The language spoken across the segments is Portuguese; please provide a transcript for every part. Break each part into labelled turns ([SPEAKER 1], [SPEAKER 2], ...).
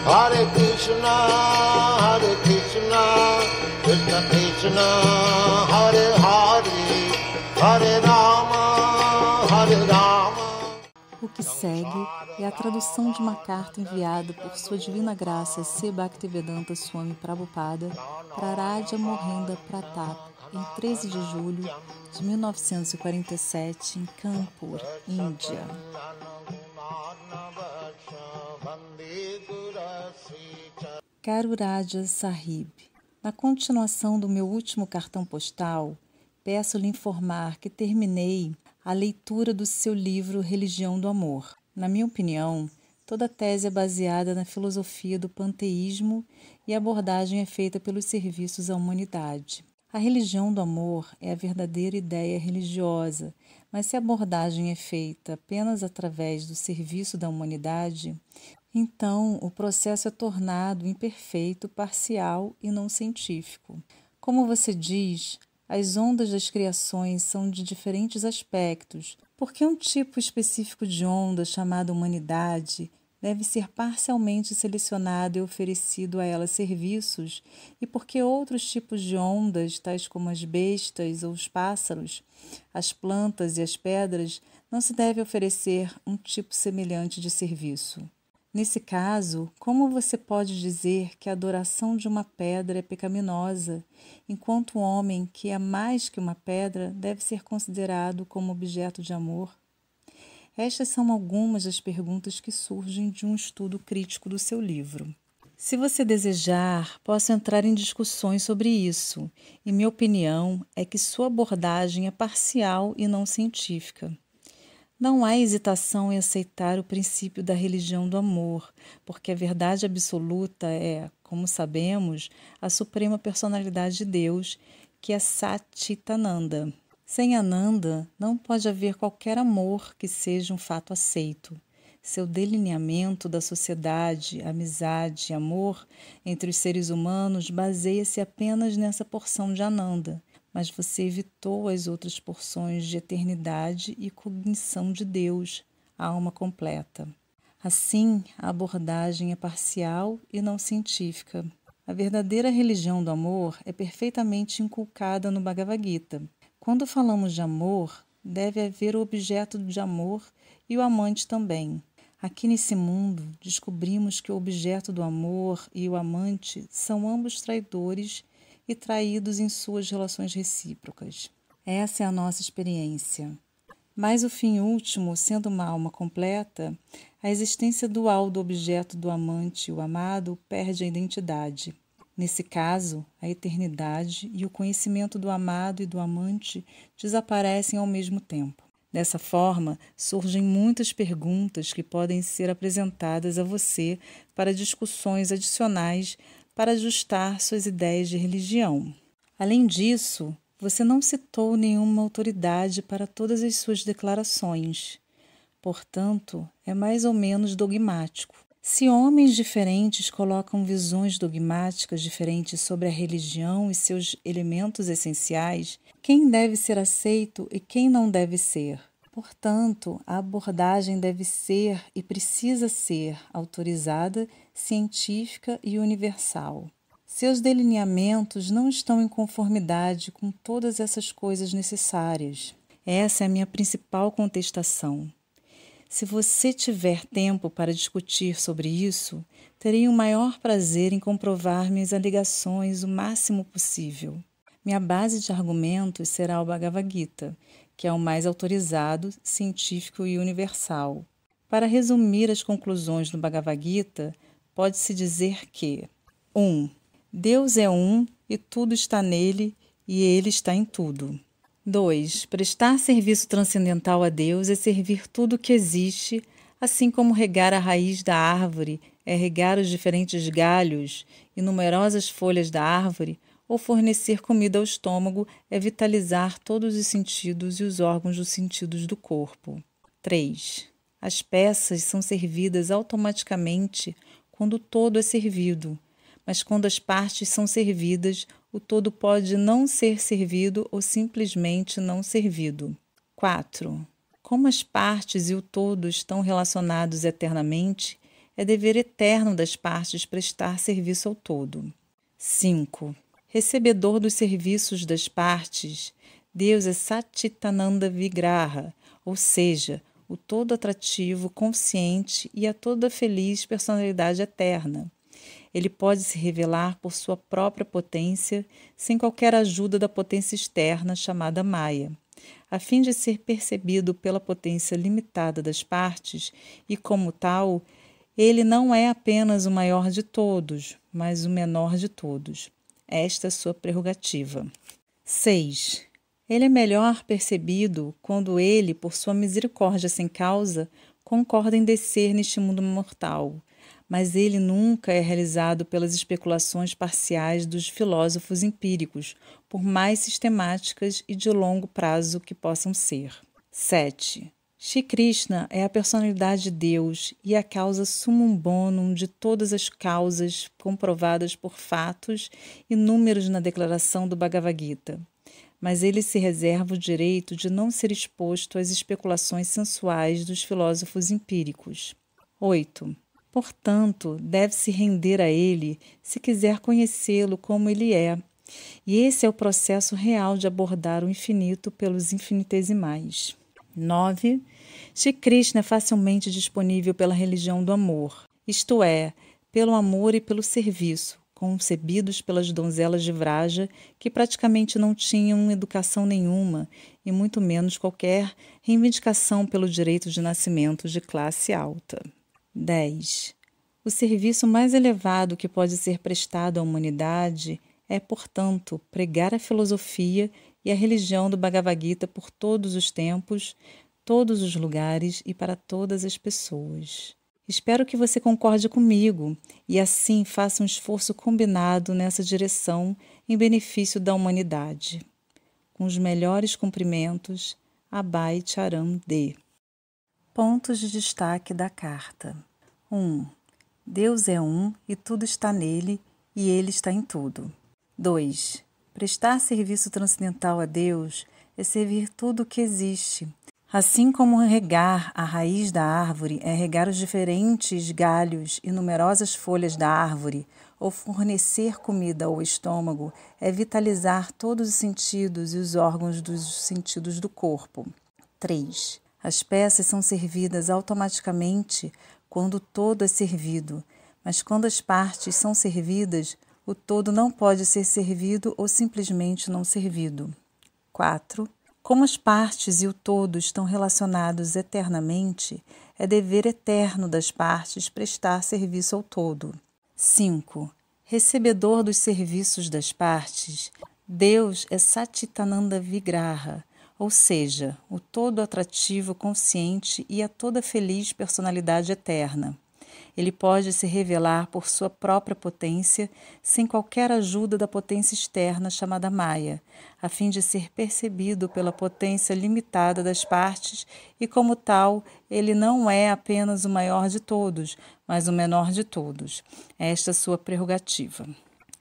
[SPEAKER 1] Hare Krishna, Krishna Krishna, Hare Hare, Hare Rama, Hare Rama.
[SPEAKER 2] O que segue é a tradução de uma carta enviada por Sua Divina Graça C. Bhaktivedanta Swami Prabhupada para Raja Mohinder Pratap, em 13 de julho de 1947, em Kanpur, Índia. Caro Raja Sahib, na continuação do meu último cartão postal, peço-lhe informar que terminei a leitura do seu livro Religião do Amor. Na minha opinião, toda a tese é baseada na filosofia do panteísmo e a abordagem é feita pelos serviços à humanidade. A religião do amor é a verdadeira ideia religiosa, mas se a abordagem é feita apenas através do serviço da humanidade, então o processo é tornado imperfeito, parcial e não científico. Como você diz, as ondas das criações são de diferentes aspectos, porque um tipo específico de onda, chamada humanidade, deve ser parcialmente selecionado e oferecido a ela serviços, e porque outros tipos de ondas, tais como as bestas ou os pássaros, as plantas e as pedras, não se deve oferecer um tipo semelhante de serviço. Nesse caso, como você pode dizer que a adoração de uma pedra é pecaminosa, enquanto o homem, que é mais que uma pedra, deve ser considerado como objeto de amor? Estas são algumas das perguntas que surgem de um estudo crítico do seu livro. Se você desejar, posso entrar em discussões sobre isso, e minha opinião é que sua abordagem é parcial e não científica. Não há hesitação em aceitar o princípio da religião do amor, porque a verdade absoluta é, como sabemos, a suprema personalidade de Deus, que é Satchitananda. Sem Ananda, não pode haver qualquer amor que seja um fato aceito. Seu delineamento da sociedade, amizade e amor entre os seres humanos baseia-se apenas nessa porção de Ananda, mas você evitou as outras porções de eternidade e cognição de Deus, a alma completa. Assim, a abordagem é parcial e não científica. A verdadeira religião do amor é perfeitamente inculcada no Bhagavad Gita. Quando falamos de amor, deve haver o objeto de amor e o amante também. Aqui nesse mundo, descobrimos que o objeto do amor e o amante são ambos traidores e traídos em suas relações recíprocas. Essa é a nossa experiência. Mas o fim último, sendo uma alma completa, a existência dual do objeto do amante e o amado perde a identidade. Nesse caso, a eternidade e o conhecimento do amado e do amante desaparecem ao mesmo tempo. Dessa forma, surgem muitas perguntas que podem ser apresentadas a você para discussões adicionais para ajustar suas ideias de religião. Além disso, você não citou nenhuma autoridade para todas as suas declarações. Portanto, é mais ou menos dogmático. Se homens diferentes colocam visões dogmáticas diferentes sobre a religião e seus elementos essenciais, quem deve ser aceito e quem não deve ser? Portanto, a abordagem deve ser e precisa ser autorizada, científica e universal. Seus delineamentos não estão em conformidade com todas essas coisas necessárias. Essa é a minha principal contestação. Se você tiver tempo para discutir sobre isso, terei o maior prazer em comprovar minhas alegações o máximo possível. Minha base de argumentos será o Bhagavad Gita, que é o mais autorizado, científico e universal. Para resumir as conclusões do Bhagavad Gita, pode-se dizer que 1. Deus é um e tudo está nele e ele está em tudo. 2. Prestar serviço transcendental a Deus é servir tudo o que existe, assim como regar a raiz da árvore é regar os diferentes galhos e numerosas folhas da árvore, ou fornecer comida ao estômago é vitalizar todos os sentidos e os órgãos dos sentidos do corpo. 3. As peças são servidas automaticamente quando o todo é servido, mas quando as partes são servidas, o todo pode não ser servido ou simplesmente não servido. 4. Como as partes e o todo estão relacionados eternamente, é dever eterno das partes prestar serviço ao todo. 5. Recebedor dos serviços das partes, Deus é Satchitananda Vigraha, ou seja, o todo atrativo, consciente e a toda feliz personalidade eterna. Ele pode se revelar por sua própria potência, sem qualquer ajuda da potência externa chamada Maya, a fim de ser percebido pela potência limitada das partes, e como tal, ele não é apenas o maior de todos, mas o menor de todos. Esta é sua prerrogativa. 6. Ele é melhor percebido quando ele, por sua misericórdia sem causa, concorda em descer neste mundo mortal, mas ele nunca é realizado pelas especulações parciais dos filósofos empíricos, por mais sistemáticas e de longo prazo que possam ser. 7. Shri Krishna é a personalidade de Deus e a causa summum bonum de todas as causas comprovadas por fatos e números na declaração do Bhagavad Gita. Mas ele se reserva o direito de não ser exposto às especulações sensuais dos filósofos empíricos. 8. Portanto, deve-se render a ele se quiser conhecê-lo como ele é. E esse é o processo real de abordar o infinito pelos infinitesimais. 9. Shri Krishna é facilmente disponível pela religião do amor, isto é, pelo amor e pelo serviço, concebidos pelas donzelas de Vraja, que praticamente não tinham educação nenhuma e muito menos qualquer reivindicação pelo direito de nascimento de classe alta. 10. O serviço mais elevado que pode ser prestado à humanidade é, portanto, pregar a filosofia e a religião do Bhagavad Gita por todos os tempos, todos os lugares e para todas as pessoas. Espero que você concorde comigo e assim faça um esforço combinado nessa direção em benefício da humanidade. Com os melhores cumprimentos, Abhay Charan D. Pontos de destaque da carta. 1. Deus é um e tudo está nele e ele está em tudo. 2. Prestar serviço transcendental a Deus é servir tudo o que existe. Assim como regar a raiz da árvore é regar os diferentes galhos e numerosas folhas da árvore, ou fornecer comida ao estômago é vitalizar todos os sentidos e os órgãos dos sentidos do corpo. 3. As peças são servidas automaticamente quando o todo é servido, mas quando as partes são servidas, o todo não pode ser servido ou simplesmente não servido. 4. Como as partes e o todo estão relacionados eternamente, é dever eterno das partes prestar serviço ao todo. 5. Recebedor dos serviços das partes, Deus é Satchitananda Vigraha, ou seja, o todo atrativo consciente e a toda feliz personalidade eterna. Ele pode se revelar por sua própria potência, sem qualquer ajuda da potência externa chamada Maya, a fim de ser percebido pela potência limitada das partes e, como tal, ele não é apenas o maior de todos, mas o menor de todos. Esta é sua prerrogativa.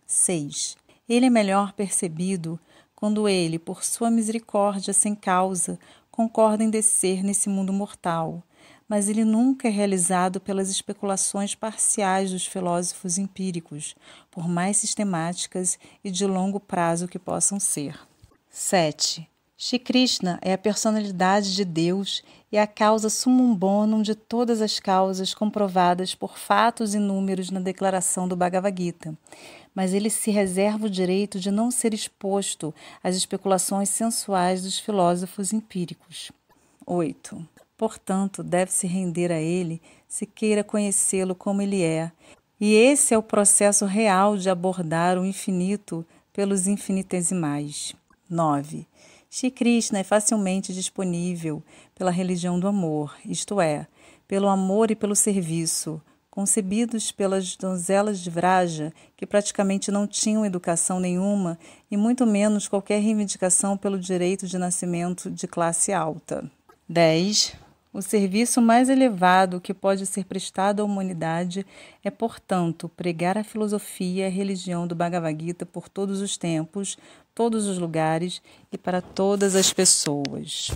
[SPEAKER 2] 6. Ele é melhor percebido quando ele, por sua misericórdia sem causa, concorda em descer nesse mundo mortal, mas ele nunca é realizado pelas especulações parciais dos filósofos empíricos, por mais sistemáticas e de longo prazo que possam ser. 7. Shri Krishna é a personalidade de Deus e a causa summum bonum de todas as causas comprovadas por fatos e números na declaração do Bhagavad Gita, mas ele se reserva o direito de não ser exposto às especulações sensuais dos filósofos empíricos. 8. Portanto, deve-se render a ele se queira conhecê-lo como ele é. E esse é o processo real de abordar o infinito pelos infinitesimais. 9. Shri Krishna é facilmente disponível pela religião do amor, isto é, pelo amor e pelo serviço, concebidos pelas donzelas de Vraja, que praticamente não tinham educação nenhuma e muito menos qualquer reivindicação pelo direito de nascimento de classe alta. 10. O serviço mais elevado que pode ser prestado à humanidade é, portanto, pregar a filosofia e a religião do Bhagavad Gita por todos os tempos, todos os lugares e para todas as pessoas.